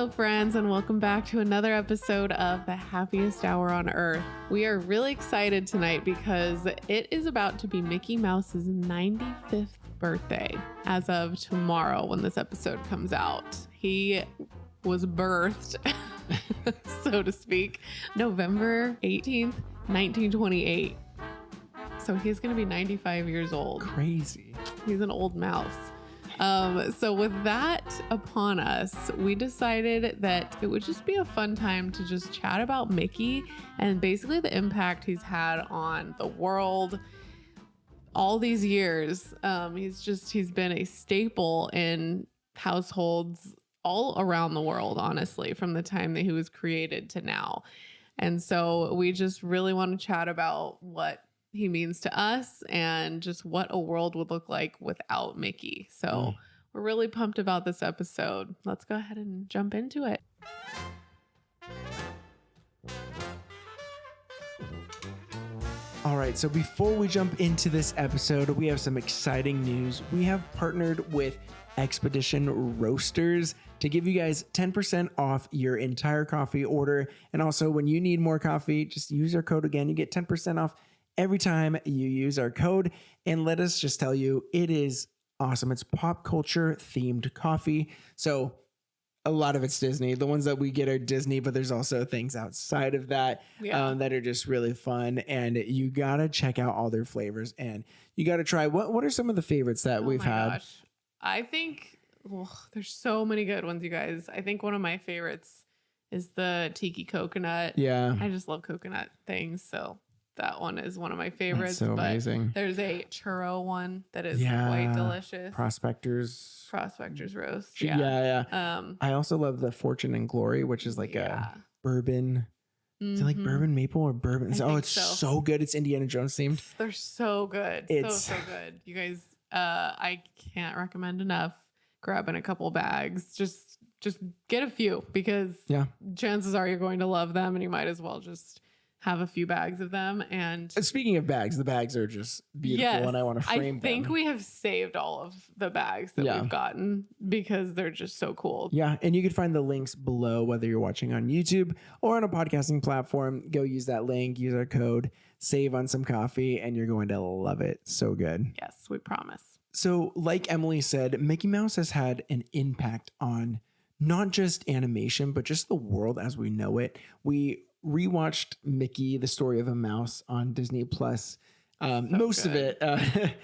Hello, friends, and welcome back to another episode of The Happiest Hour on Earth. We are really excited tonight because it is about to be Mickey Mouse's 95th birthday as of tomorrow when this episode comes out. He was birthed, so to speak, November 18th, 1928. So he's going to be 95 years old. Crazy. He's an old mouse. So with that upon us, we decided that it would just be a fun time to just chat about Mickey and basically the impact he's had on the world all these years. He's been a staple in households all around the world, honestly, from the time that he was created to now. And so we just really want to chat about what he means to us and just what a world would look like without Mickey. So we're really pumped about this episode. Let's go ahead and jump into it. All right, so before we jump into this episode, we have some exciting news. We have partnered with Expedition Roasters to give you guys 10% off your entire coffee order. And also, when you need more coffee, just use our code again. You get 10% off every time you use our code. And let us just tell you, it is awesome. It's pop culture themed coffee. So a lot of it's Disney. The ones that we get are Disney, but there's also things outside of that that are just really fun. And you got to check out all their flavors and you got to try. What are some of the favorites that we've had? Gosh. I think there's so many good ones, you guys. I think one of my favorites is the tiki coconut. Yeah. I just love coconut things. So that one is one of my favorites. That's so amazing. There's a churro one that is quite delicious. Prospector's roast. Yeah. I also love the Fortune and Glory, which is like a bourbon. Is it like bourbon maple or bourbon? It's so good. It's Indiana Jones themed. They're so good. It's so good. You guys, I can't recommend enough grabbing a couple bags. Just get a few because chances are you're going to love them and you might as well just have a few bags of them. And speaking of bags, the bags are just beautiful and I want to frame them. I think we have saved all of the bags that we've gotten because they're just so cool. Yeah. And you can find the links below, whether you're watching on YouTube or on a podcasting platform. Go use that link, use our code, save on some coffee, and you're going to love it. So good. Yes, we promise. So like Emily said, Mickey Mouse has had an impact on not just animation, but just the world as we know it. We rewatched Mickey, the Story of a Mouse on Disney Plus. Most of it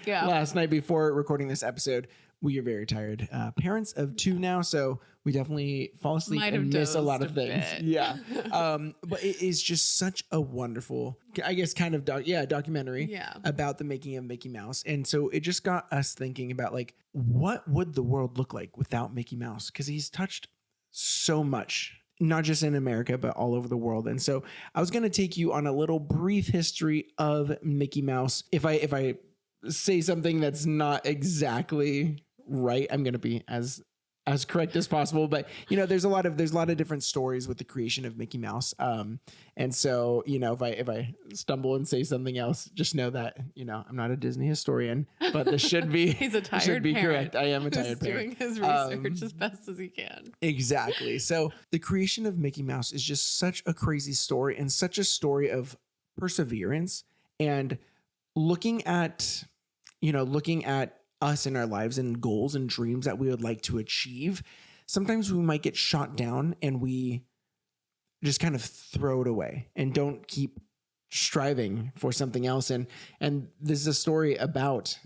last night before recording this episode. We are very tired. Parents of two now, so we definitely fall asleep and miss a lot of things. Yeah. But it is just such a wonderful, I guess, kind of documentary about the making of Mickey Mouse. And so it just got us thinking about like, what would the world look like without Mickey Mouse? Because he's touched so much, not just in America, but all over the world. And so I was going to take you on a little brief history of Mickey Mouse. If I say something that's not exactly right, I'm going to be as correct as possible. But, there's a lot of different stories with the creation of Mickey Mouse. And so, if I stumble and say something else, just know that, I'm not a Disney historian, but this should be, he's a tired should be parent. correct. I am a tired Doing parent. his research as best as he can. Exactly. So the creation of Mickey Mouse is just such a crazy story and such a story of perseverance and looking at us in our lives and goals and dreams that we would like to achieve. Sometimes we might get shot down and we just kind of throw it away and don't keep striving for something else. And this is a story about,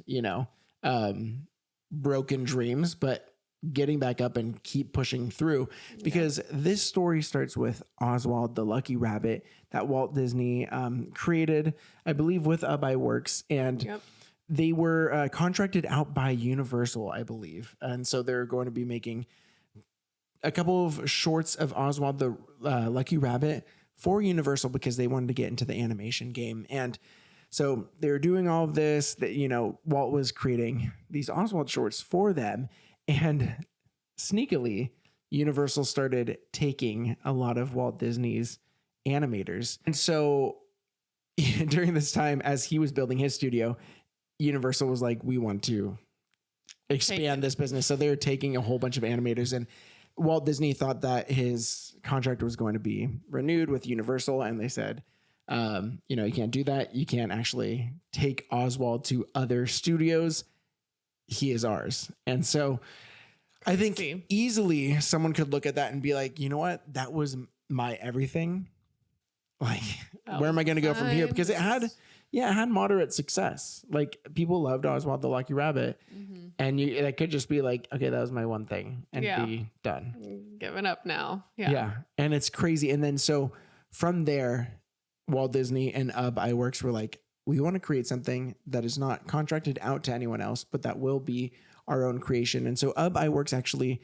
broken dreams, but getting back up and keep pushing through, because this story starts with Oswald the Lucky Rabbit that Walt Disney created, I believe, with Ub Iwerks. And they were contracted out by Universal, I believe. And so they're going to be making a couple of shorts of Oswald the Lucky Rabbit for Universal because they wanted to get into the animation game. And so they were doing all of this that, Walt was creating these Oswald shorts for them. And sneakily, Universal started taking a lot of Walt Disney's animators. And so during this time, as he was building his studio, Universal was like, we want to expand this business. So they were taking a whole bunch of animators and Walt Disney thought that his contract was going to be renewed with Universal, and they said, you can't do that. You can't actually take Oswald to other studios. He is ours. And so I think easily someone could look at that and be like, you know what? That was my everything. Like, where am I going to go from here? Because it had moderate success. Like, people loved Oswald the Lucky Rabbit. And it could just be like, okay, that was my one thing and be done. Giving up now. Yeah. And it's crazy. And then so from there, Walt Disney and Ub Iwerks were like, we want to create something that is not contracted out to anyone else, but that will be our own creation. And so Ub Iwerks actually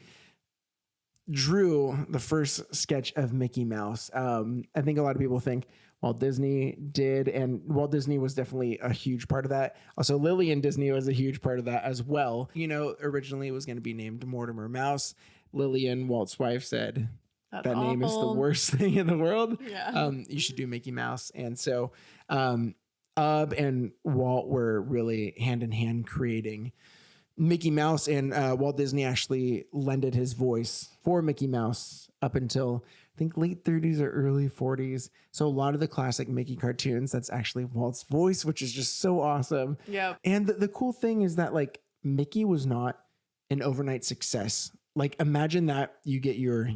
drew the first sketch of Mickey Mouse. I think a lot of people think Walt Disney did, and Walt Disney was definitely a huge part of that. Also, Lillian Disney was a huge part of that as well. Originally it was going to be named Mortimer Mouse. Lillian, Walt's wife, said, that name is the worst thing in the world. Yeah. You should do Mickey Mouse. And so Ub and Walt were really hand in hand creating Mickey Mouse, and Walt Disney actually lended his voice for Mickey Mouse up until I think late 30s or early 40s. So a lot of the classic Mickey cartoons, that's actually Walt's voice, which is just so awesome. Yeah. And the cool thing is that like Mickey was not an overnight success. Like, imagine that you get your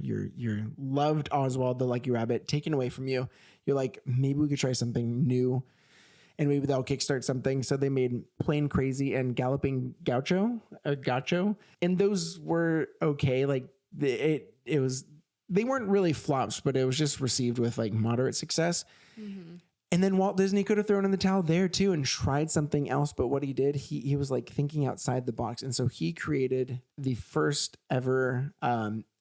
loved Oswald the Lucky Rabbit taken away from you. You're like, maybe we could try something new, and maybe that'll kickstart something. So they made Plain Crazy and Galloping Gaucho, and those were okay. Like they weren't really flops, but it was just received with like moderate success. And then Walt Disney could have thrown in the towel there too and tried something else. But what he did, he was like thinking outside the box. And so he created the first ever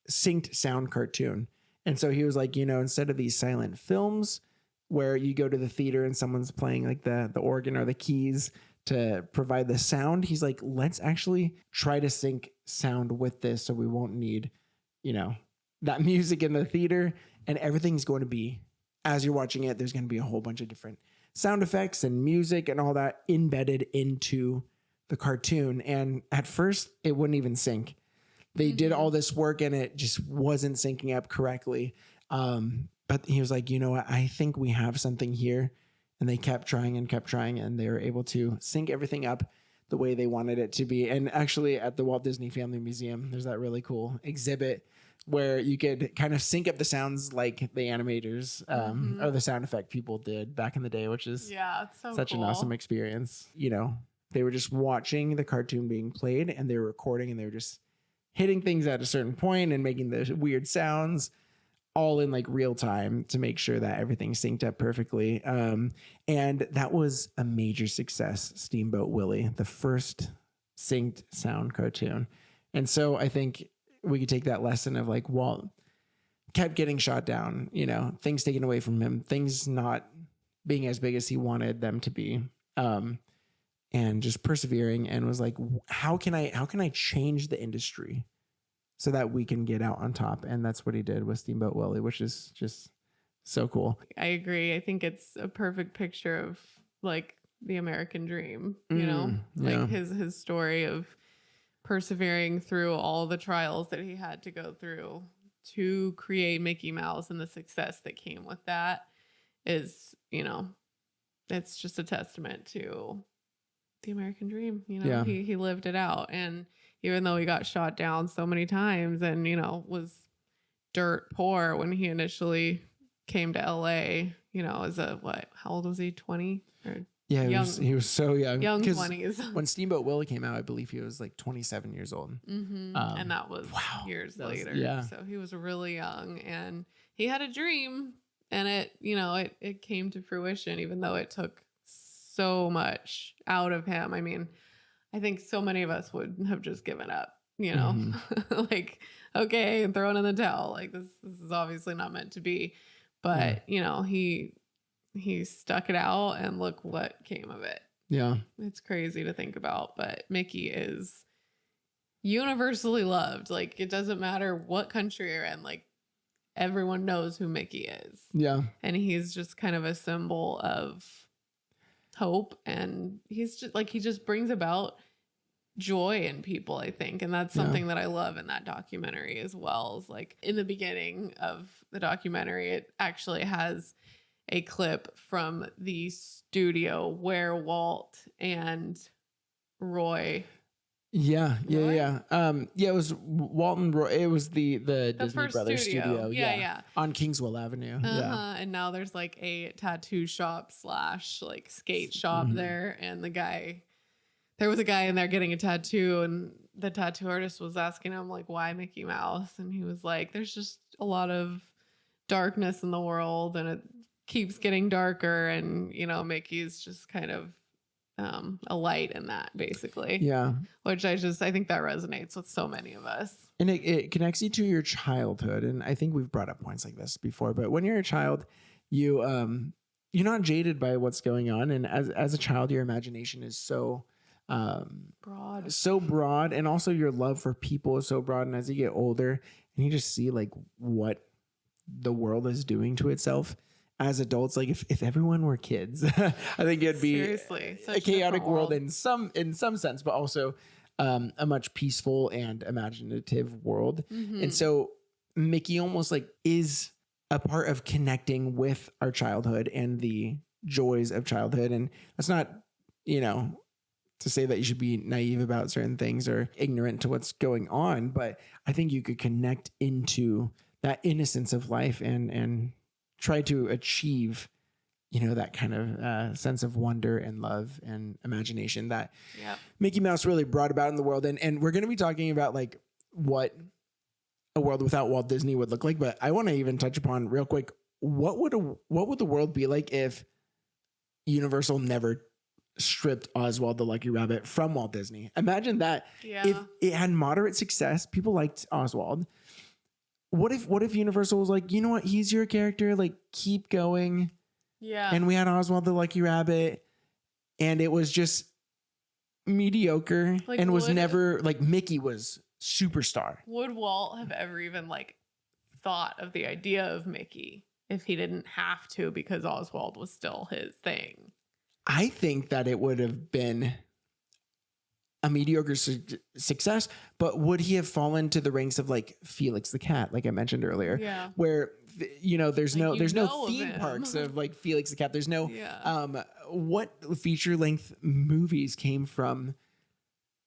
synced sound cartoon. And so he was like, instead of these silent films where you go to the theater and someone's playing like the organ or the keys to provide the sound, he's like, let's actually try to sync sound with this so we won't need, that music in the theater, and everything's going to be, as you're watching it, there's going to be a whole bunch of different sound effects and music and all that embedded into the cartoon. And at first it wouldn't even sync. They did all this work and it just wasn't syncing up correctly. But he was like, you know what? I think we have something here. And they kept trying and they were able to sync everything up the way they wanted it to be. And actually at the Walt Disney Family Museum, there's that really cool exhibit where you could kind of sync up the sounds like the animators or the sound effect people did back in the day, which is it's so such cool. an awesome experience. They were just watching the cartoon being played and they were recording and they were just hitting things at a certain point and making the weird sounds all in like real time to make sure that everything synced up perfectly. And that was a major success, Steamboat Willie, the first synced sound cartoon. And so I think we could take that lesson of like Walt kept getting shot down, things taken away from him, things not being as big as he wanted them to be, and just persevering, and was like, how can I change the industry so that we can get out on top? And that's what he did with Steamboat Willie, which is just so cool. I agree. I think it's a perfect picture of like the American dream, like his story of persevering through all the trials that he had to go through to create Mickey Mouse, and the success that came with that is, it's just a testament to the American dream. He lived it out. And even though he got shot down so many times and, was dirt poor when he initially came to LA, as how old was he? 20 or yeah, he was so young. Young 20s. When Steamboat Willie came out, I believe he was like 27 years old. And that was years later. Yeah. So he was really young and he had a dream, and it came to fruition, even though it took so much out of him. I mean, I think so many of us would have just given up, like, okay, throwing in the towel. Like this is obviously not meant to be, but he stuck it out, and look what came of it. Yeah. It's crazy to think about, but Mickey is universally loved. Like, it doesn't matter what country you're in, like everyone knows who Mickey is. Yeah. And he's just kind of a symbol of hope, and he's just like, he just brings about joy in people, I think. And that's something that I love in that documentary as well. Is like in the beginning of the documentary, it actually has a clip from the studio where Walt and Roy. Yeah. It was Walt and Roy. It was the Disney Brothers studio. Yeah. On Kingswell Avenue. Yeah. And now there's like a tattoo shop / like skate shop there. And there was a guy in there getting a tattoo, and the tattoo artist was asking him like, why Mickey Mouse? And he was like, there's just a lot of darkness in the world, and it keeps getting darker. And, you know, Mickey's just kind of a light in that, basically. Yeah. Which I think that resonates with so many of us. And it connects you to your childhood. And I think we've brought up points like this before, but when you're a child, you're not jaded by what's going on. And as a child, your imagination is so broad. And also your love for people is so broad. And as you get older and you just see like what the world is doing to itself, as adults, like if everyone were kids, I think it'd be a chaotic world in some sense, but also a much peaceful and imaginative world. And so Mickey almost like is a part of connecting with our childhood and the joys of childhood. And that's not, to say that you should be naive about certain things or ignorant to what's going on, but I think you could connect into that innocence of life and try to achieve, that kind of sense of wonder and love and imagination that Mickey Mouse really brought about in the world. And we're going to be talking about like what a world without Walt Disney would look like. But I want to even touch upon real quick, what would the world be like if Universal never stripped Oswald the Lucky Rabbit from Walt Disney? Imagine that. If it had moderate success, people liked Oswald. What if Universal was like, you know what, he's your character, like keep going. Yeah. And we had Oswald the Lucky Rabbit and it was just mediocre and was never like Mickey was superstar. Would Walt have ever even like thought of the idea of Mickey if he didn't have to because Oswald was still his thing? I think that it would have been a mediocre success, but would he have fallen to the ranks of like Felix the cat, like I mentioned earlier, where there's like no theme parks of like Felix the cat. There's no what feature length movies came from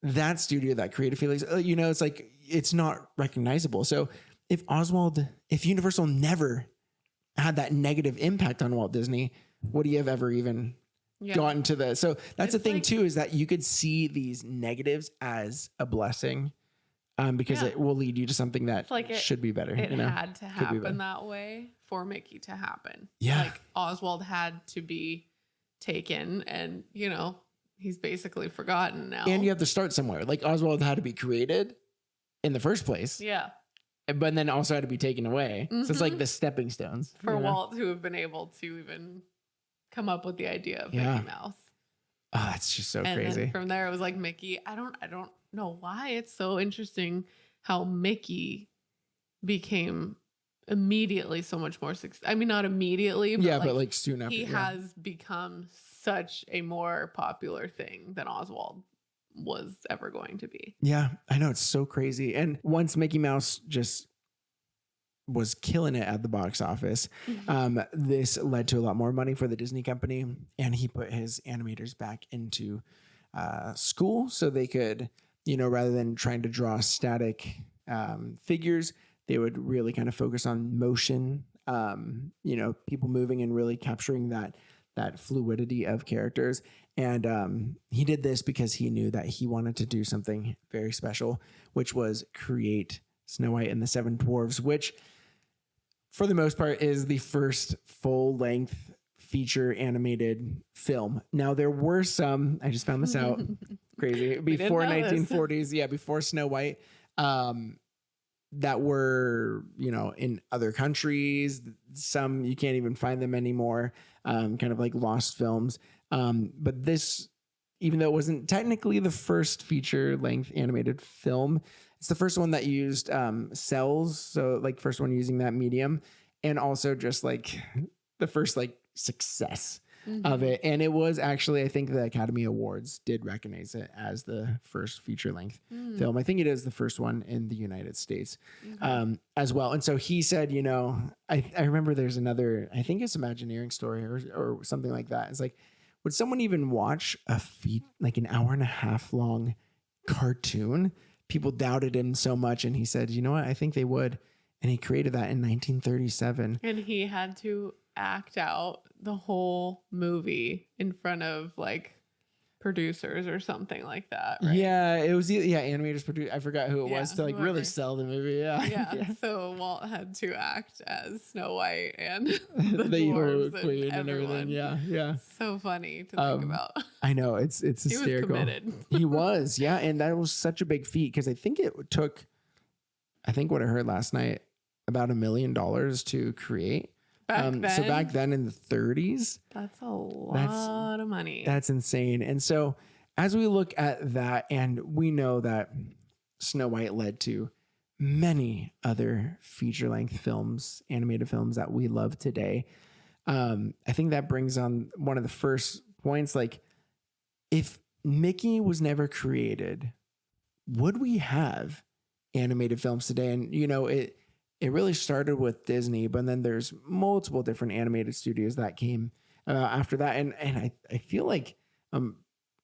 that studio that created Felix. It's like it's not recognizable. So if Universal never had that negative impact on Walt Disney, would he have ever even gotten to the, so that's the thing too, is that you could see these negatives as a blessing, because it will lead you to something that should be better. It had to happen that way for Mickey to happen. Like Oswald had to be taken and, he's basically forgotten now. And you have to start somewhere. Like Oswald had to be created in the first place. Yeah. But then also had to be taken away. So it's like the stepping stones. For Walt to have been able to even come up with the idea of Mickey Mouse. Oh, that's just so crazy. Then from there, it was like Mickey. I don't know why it's so interesting how Mickey became immediately so much more successful. I mean, not immediately, but but like soon after. He has become such a more popular thing than Oswald was ever going to be. Yeah, I know. It's so crazy. And once Mickey Mouse just was killing it at the box office, this led to a lot more money for the Disney company, and he put his animators back into school so they could, rather than trying to draw static figures, they would really kind of focus on motion, people moving and really capturing that fluidity of characters. And he did this because he knew that he wanted to do something very special, which was create Snow White and the Seven Dwarfs, which for the most part is the first full-length feature animated film. Now there were some, I just found this out, crazy, before 1940s, before Snow White, that were, in other countries. Some you can't even find them anymore, kind of like lost films. But this, even though it wasn't technically the first feature-length animated film, it's the first one that used cells, so like first one using that medium, and also just like the first like success of it. And it was actually, I think the Academy Awards did recognize it as the first feature length film. I think it is the first one in the United States as well. And so he said, you know, I remember there's another, I think it's Imagineering story or something like that. It's like, would someone even watch like an hour and a half long cartoon? People doubted him so much. And he said, you know what? I think they would. And he created that in 1937. And he had to act out the whole movie in front of like producers or something like that, right? Yeah, it was animators produced. I forgot who it was to like whoever. really sell the movie. Yeah. So Walt had to act as Snow White and the evil dwarves queen and everyone. everything. Yeah. So funny to think about. I know it's hysterical. He was committed. He was, yeah, and that was such a big feat because I think it took, I think what I heard last night, about $1 million to create. Back then, so back then in the 30s, that's a lot of money. That's insane. And so as we look at that, and we know that Snow White led to many other feature-length films, animated films that we love today. I think that brings on one of the first points. Like, if Mickey was never created, would we have animated films today? And you know, it really started with Disney, but then there's multiple different animated studios that came after that. And I feel like, I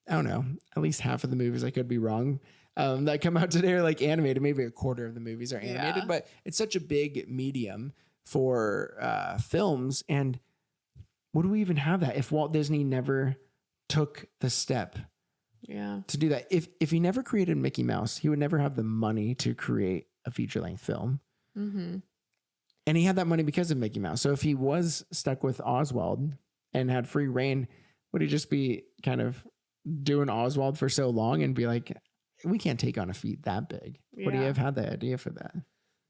don't know, at least half of the movies, I could be wrong, that come out today are like animated. Maybe a quarter of the movies are animated, but it's such a big medium for films. And would we even have that if Walt Disney never took the step to do that? If he never created Mickey Mouse, he would never have the money to create a feature-length film. Mm-hmm. And he had that money because of Mickey Mouse. So if he was stuck with Oswald and had free reign, would he just be kind of doing Oswald for so long and be like, we can't take on a feat that big? Yeah. Would he have had the idea for that?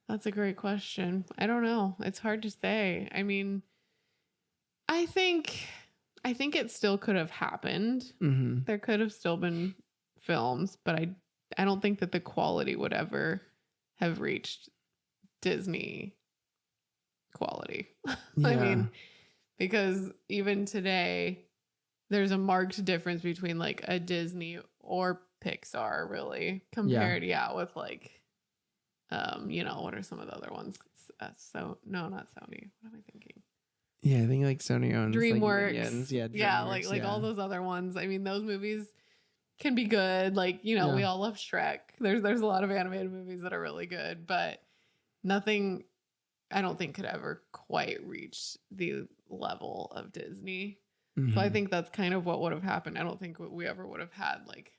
That's a great question. I don't know. It's hard to say. I mean, I think it still could have happened. Mm-hmm. There could have still been films, but I don't think that the quality would ever have reached Disney quality. Yeah. I mean, because even today there's a marked difference between like a Disney or Pixar really compared with like you know, what are some of the other ones? So no, not Sony. What am I thinking? Yeah, I think like Sony owns DreamWorks. Like Minions. Yeah, DreamWorks, like all those other ones. I mean, those movies can be good. Like, you know, we all love Shrek. There's a lot of animated movies that are really good, but nothing I don't think could ever quite reach the level of Disney. Mm-hmm. So I think that's kind of what would have happened. I don't think we ever would have had like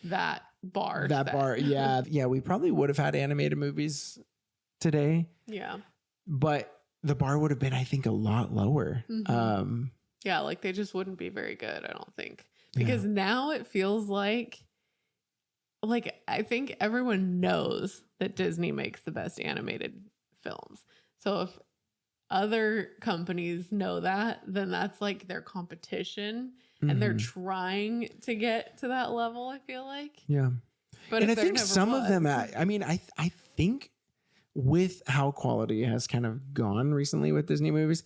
that bar. Yeah. Yeah. We probably would have had animated movies today. Yeah. But the bar would have been, I think, a lot lower. Mm-hmm. Yeah. Like they just wouldn't be very good, I don't think. Because now it feels like I think everyone knows that Disney makes the best animated films. So if other companies know that, then that's like their competition, and they're trying to get to that level, I feel like. Yeah. But and I think some of them, I mean, I think with how quality has kind of gone recently with Disney movies,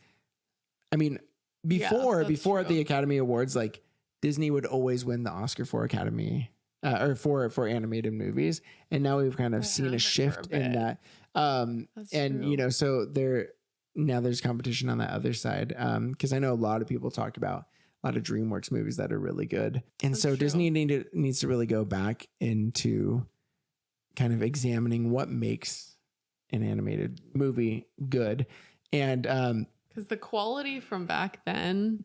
I mean, before at the Academy Awards, like Disney would always win the Oscar for Academy or for animated movies. And now we've kind of seen a shift in that. And, true. You know, so there's competition on that other side. Cause I know a lot of people talk about a lot of DreamWorks movies that are really good. And so Disney needs to really go back into kind of examining what makes an animated movie good. And, cause the quality from back then,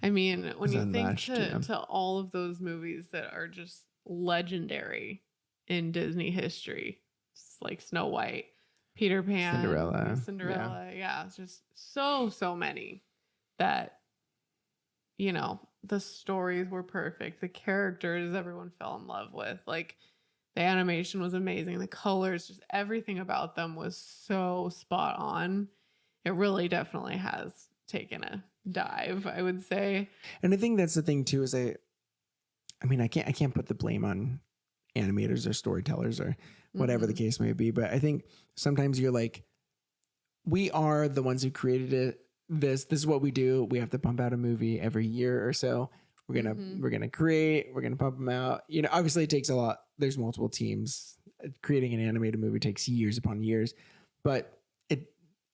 I mean, when you think to all of those movies that are just legendary in Disney history, just like Snow White, Peter Pan, Cinderella. Yeah. It's just so many that, you know, the stories were perfect. The characters everyone fell in love with. Like the animation was amazing. The colors, just everything about them was so spot on. It really definitely has taken a dive, I would say. And I think that's the thing too, is I mean, I can't put the blame on animators or storytellers or whatever the case may be, but I think sometimes you're like, we are the ones who created it, this is what we do. We have to pump out a movie every year or so. We're gonna create, we're gonna pump them out. You know, obviously it takes a lot. There's multiple teams. Creating an animated movie takes years upon years, but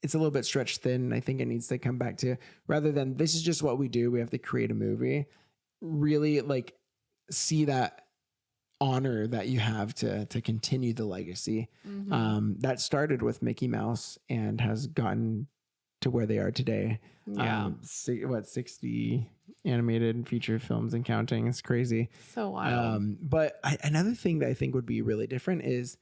it's a little bit stretched thin. I think it needs to come back to, rather than this is just what we do, we have to create a movie, really like see that honor that you have to continue the legacy that started with Mickey Mouse and has gotten to where they are today. Yeah. 60 animated feature films and counting. It's crazy. So wild. But another thing that I think would be really different is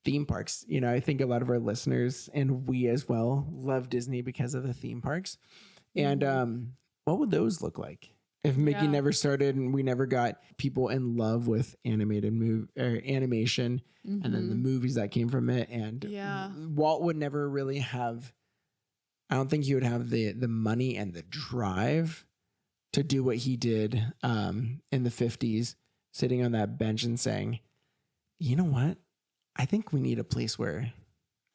theme parks. You know, I think a lot of our listeners and we as well love Disney because of the theme parks. And what would those look like if Mickey never started and we never got people in love with animation and then the movies that came from it? And Walt would never really have, I don't think he would have the money and the drive to do what he did in the 50s, sitting on that bench and saying, you know what? I think we need a place where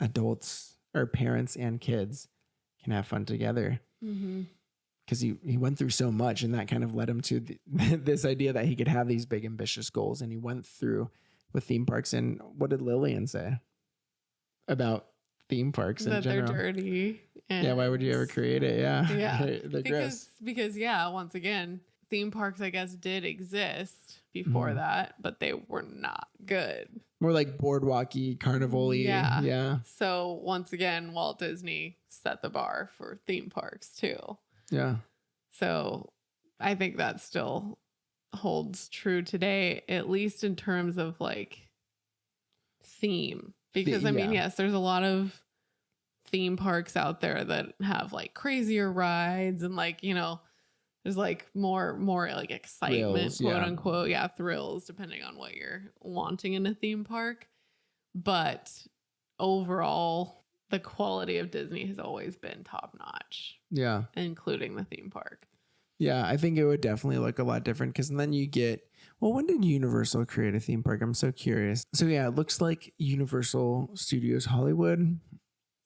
adults or parents and kids can have fun together. Because he went through so much, and that kind of led him to this idea that he could have these big ambitious goals. And he went through with theme parks. And what did Lillian say about theme parks in general? They're dirty. And why would you ever create it? They're gross. Because once again, theme parks, I guess, did exist before that, but they were not good. More like boardwalky, carnival-y. Yeah. So once again, Walt Disney set the bar for theme parks too. Yeah. So I think that still holds true today, at least in terms of like theme. Because I mean, yes, there's a lot of theme parks out there that have like crazier rides and like, you know, there's like more like excitement, quote unquote. Thrills, depending on what you're wanting in a theme park. But overall, the quality of Disney has always been top notch. Yeah. Including the theme park. Yeah, I think it would definitely look a lot different because then you get, well, when did Universal create a theme park? I'm so curious. So yeah, it looks like Universal Studios Hollywood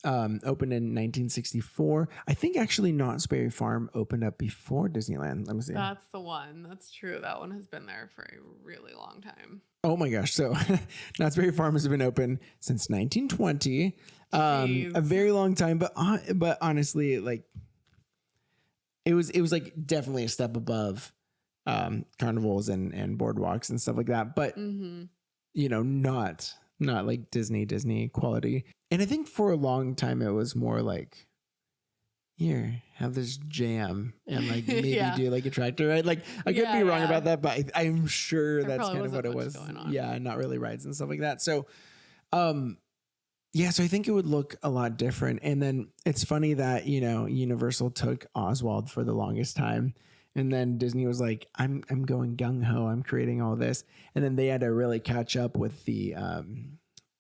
opened in 1964. I think actually Knott's Berry Farm opened up before Disneyland. Let me see. That's the one. That's true. That one has been there for a really long time. Oh my gosh. So Knott's Berry Farm has been open since 1920. A very long time, but honestly, like it was like definitely a step above carnivals and boardwalks and stuff like that. But you know, not like Disney quality. And I think for a long time it was more like, here, have this jam and like maybe do like a tractor ride. Like I could be wrong about that, but I'm sure that's kind of what it was. Yeah, not really rides and stuff like that. So so I think it would look a lot different. And then it's funny that, you know, Universal took Oswald for the longest time. And then Disney was like, I'm going gung ho. I'm creating all this. And then they had to really catch up with the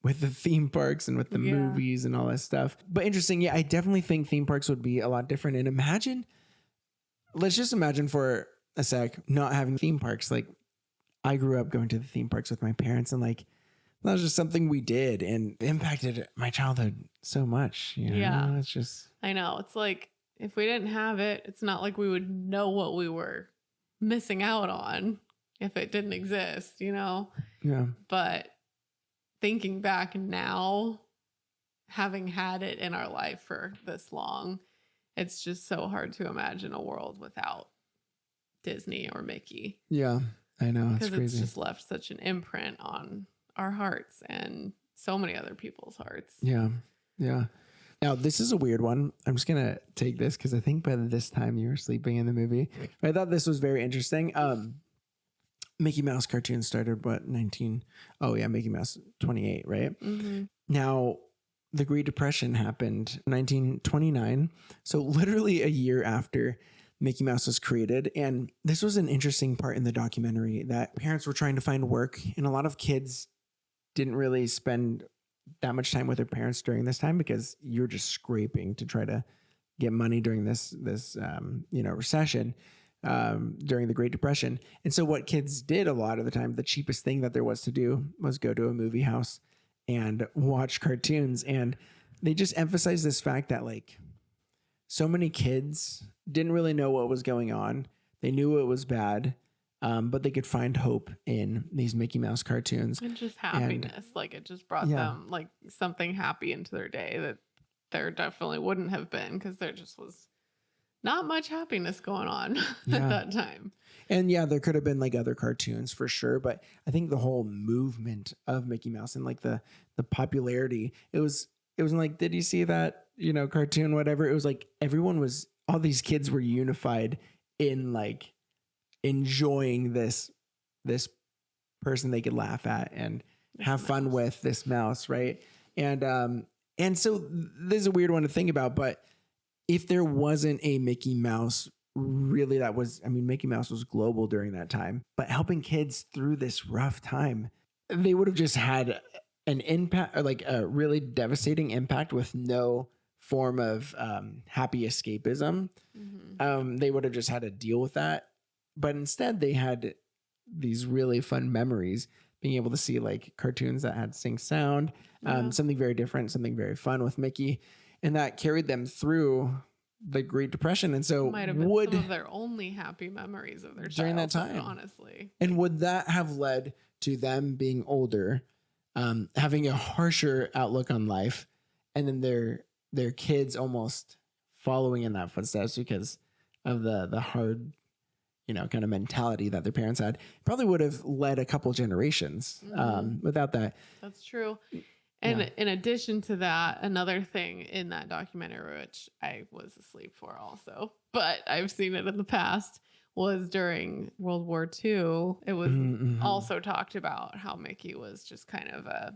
theme parks and with the movies and all that stuff. But interesting. Yeah, I definitely think theme parks would be a lot different. And let's just imagine for a sec, not having theme parks. Like I grew up going to the theme parks with my parents and like, that was just something we did and impacted my childhood so much. You know? Yeah. It's just, I know. It's like, if we didn't have it, it's not like we would know what we were missing out on if it didn't exist, you know? Yeah. But thinking back now, having had it in our life for this long, it's just so hard to imagine a world without Disney or Mickey. Yeah, I know. It's crazy. Because it's just left such an imprint on our hearts and so many other people's hearts. Yeah. Yeah. Now, this is a weird one. I'm just going to take this because I think by this time you were sleeping in the movie. I thought this was very interesting. Mickey Mouse cartoon started, Mickey Mouse 28, right? Mm-hmm. Now, the Great Depression happened 1929. So literally a year after Mickey Mouse was created. And this was an interesting part in the documentary that parents were trying to find work and a lot of kids didn't really spend that much time with their parents during this time because you're just scraping to try to get money during this recession during the Great Depression. And so what kids did a lot of the time, the cheapest thing that there was to do was go to a movie house and watch cartoons. And they just emphasize this fact that like so many kids didn't really know what was going on. They knew it was bad, but they could find hope in these Mickey Mouse cartoons. And just happiness. Like it just brought them like something happy into their day that there definitely wouldn't have been, because there just was not much happiness going on at that time. And yeah, there could have been like other cartoons for sure, but I think the whole movement of Mickey Mouse and like the popularity, it was like, did you see that, cartoon, whatever? It was like all these kids were unified in like enjoying this person they could laugh at and have fun with, this mouse, right? And so this is a weird one to think about, but if there wasn't a Mickey Mouse, really, Mickey Mouse was global during that time, but helping kids through this rough time, they would have just had an impact, or like a really devastating impact with no form of happy escapism. They would have just had to deal with that. But instead they had these really fun memories, being able to see like cartoons that had sync sound, something very different, something very fun with Mickey. And that carried them through the Great Depression. And so might have been some of their only happy memories of their during that time, honestly. And would that have led to them being older, having a harsher outlook on life, and then their kids almost following in that footsteps because of the hard, kind of mentality that their parents had? Probably would have led a couple generations without that. That's true. And in addition to that, another thing in that documentary, which I was asleep for also, but I've seen it in the past, was during World War II. It was also talked about how Mickey was just kind of a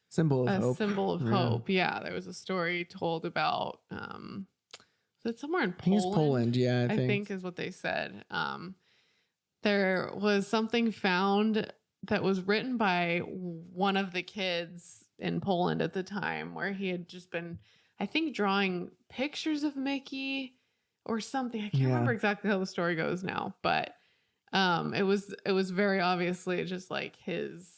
symbol of hope. Symbol of hope. Yeah, there was a story told about, was it somewhere in Poland? I think it's Poland, yeah. I think is what they said. There was something found that was written by one of the kids in Poland at the time, where he had just been, I think, drawing pictures of Mickey or something. I can't remember exactly how the story goes now, but it was very obviously just like his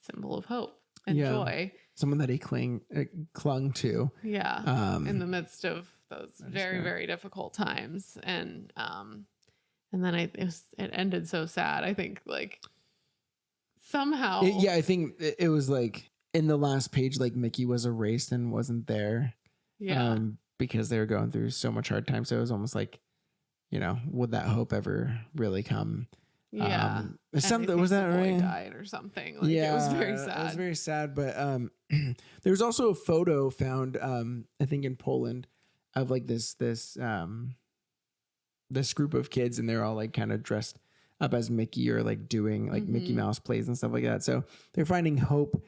symbol of hope and joy. Someone that he clung to. Yeah. In the midst of those very, very difficult times. And then it ended so sad. I think like somehow. I think it was like in the last page, like Mickey was erased and wasn't there. Yeah. Because they were going through so much hard time. So it was almost like, would that hope ever really come? Yeah. Something was that right? Died or something. Like, it was very sad. It was very sad. But there was also a photo found, I think in Poland, of like this group of kids, and they're all like kind of dressed up as Mickey, or like doing like Mickey Mouse plays and stuff like that. So they're finding hope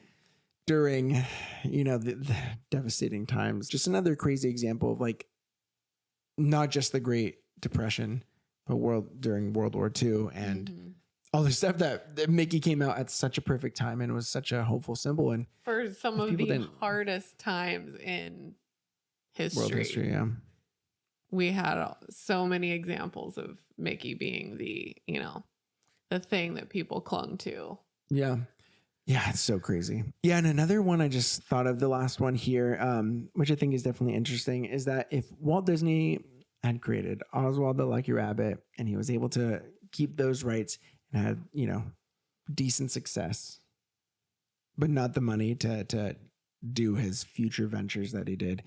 during, the devastating times. Just another crazy example of like, not just the Great Depression, but during World War II and all the stuff that Mickey came out at such a perfect time and was such a hopeful symbol. And for some of the hardest times in history. World history, yeah. We had so many examples of Mickey being the thing that people clung to. Yeah. Yeah, it's so crazy. Yeah, and another one I just thought of, the last one here, which I think is definitely interesting, is that if Walt Disney had created Oswald the Lucky Rabbit and he was able to keep those rights and had, decent success, but not the money to do his future ventures that he did,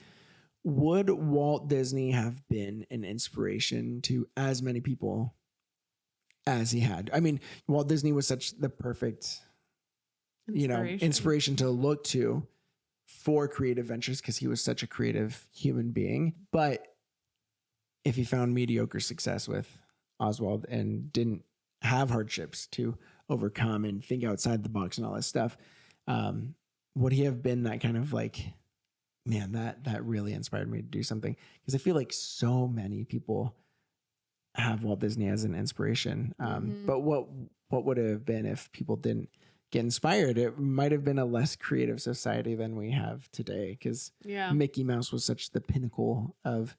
would Walt Disney have been an inspiration to as many people as he had? I mean, Walt Disney was such the perfect inspiration to look to for creative ventures, because he was such a creative human being. But if he found mediocre success with Oswald and didn't have hardships to overcome and think outside the box and all this stuff, would he have been that kind of like, man, that really inspired me to do something? Because I feel like so many people have Walt Disney as an inspiration. But what would it have been if people didn't get inspired? It might have been a less creative society than we have today, because Mickey Mouse was such the pinnacle of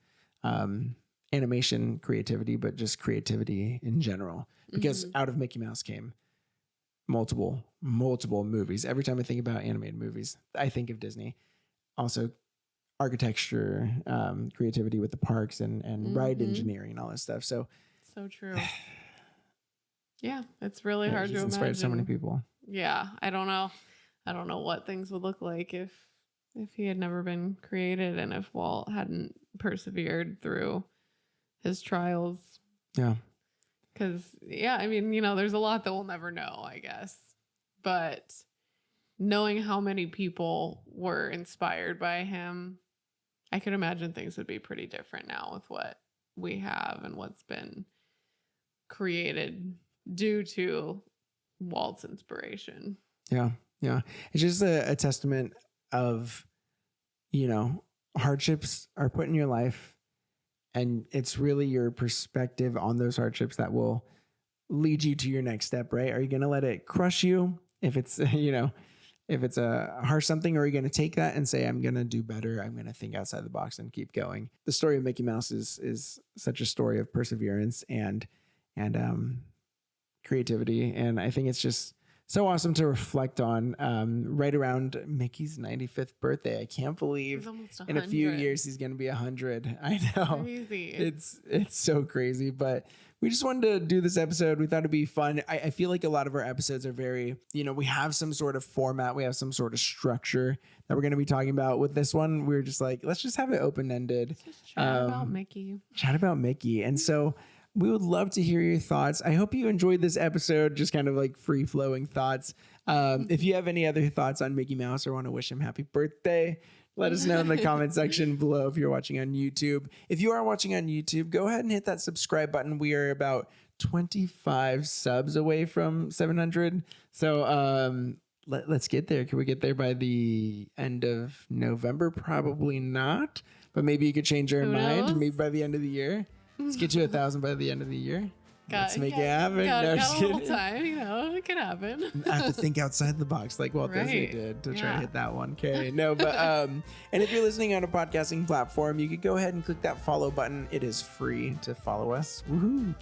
animation creativity, but just creativity in general, because out of Mickey Mouse came multiple movies. Every time I think about animated movies, I think of Disney. Also architecture, creativity with the parks and ride engineering and all this stuff. So true. Yeah, it's really hard to imagine. Inspired so many people. Yeah, I don't know what things would look like if he had never been created and if Walt hadn't persevered through his trials. Yeah. Because, I mean, there's a lot that we'll never know, I guess. But knowing how many people were inspired by him, I could imagine things would be pretty different now with what we have and what's been created due to Walt's inspiration. Yeah. Yeah. It's just a testament of, hardships are put in your life, and it's really your perspective on those hardships that will lead you to your next step, right? Are you going to let it crush you if it's, if it's a harsh something, or are you going to take that and say, I'm going to do better. I'm going to think outside the box and keep going. The story of Mickey Mouse is such a story of perseverance and creativity. And I think it's just so awesome to reflect on right around Mickey's 95th birthday. I can't believe in a few years he's going to be 100. I know. Crazy. It's so crazy, but we just wanted to do this episode. We thought it'd be fun. I feel like a lot of our episodes are very, we have some sort of format. We have some sort of structure that we're going to be talking about. With this one, we were just like, let's just have it open-ended. Just chat about Mickey. Chat about Mickey. And so we would love to hear your thoughts. I hope you enjoyed this episode, just kind of like free-flowing thoughts. If you have any other thoughts on Mickey Mouse or want to wish him happy birthday, let us know in the comment section below if you're watching on YouTube. If you are watching on YouTube, go ahead and hit that subscribe button. We are about 25 subs away from 700. So let's get there. Can we get there by the end of November? Probably not, but maybe you could change your mind. Maybe by the end of the year. Let's get to 1,000 by the end of the year. Let's make it happen. Got a little time, it can happen. I have to think outside the box like Walt Disney did to try to hit that 1K. No, but and if you're listening on a podcasting platform, you could go ahead and click that follow button. It is free to follow us. Woohoo!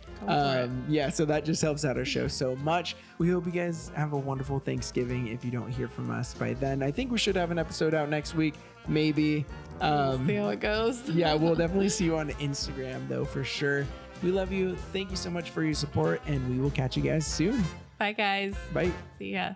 So that just helps out our show so much. We hope you guys have a wonderful Thanksgiving. If you don't hear from us by then, I think we should have an episode out next week. Maybe. We'll see how it goes. Yeah, we'll definitely see you on Instagram though, for sure. We love you. Thank you so much for your support, and we will catch you guys soon. Bye, guys. Bye. See ya.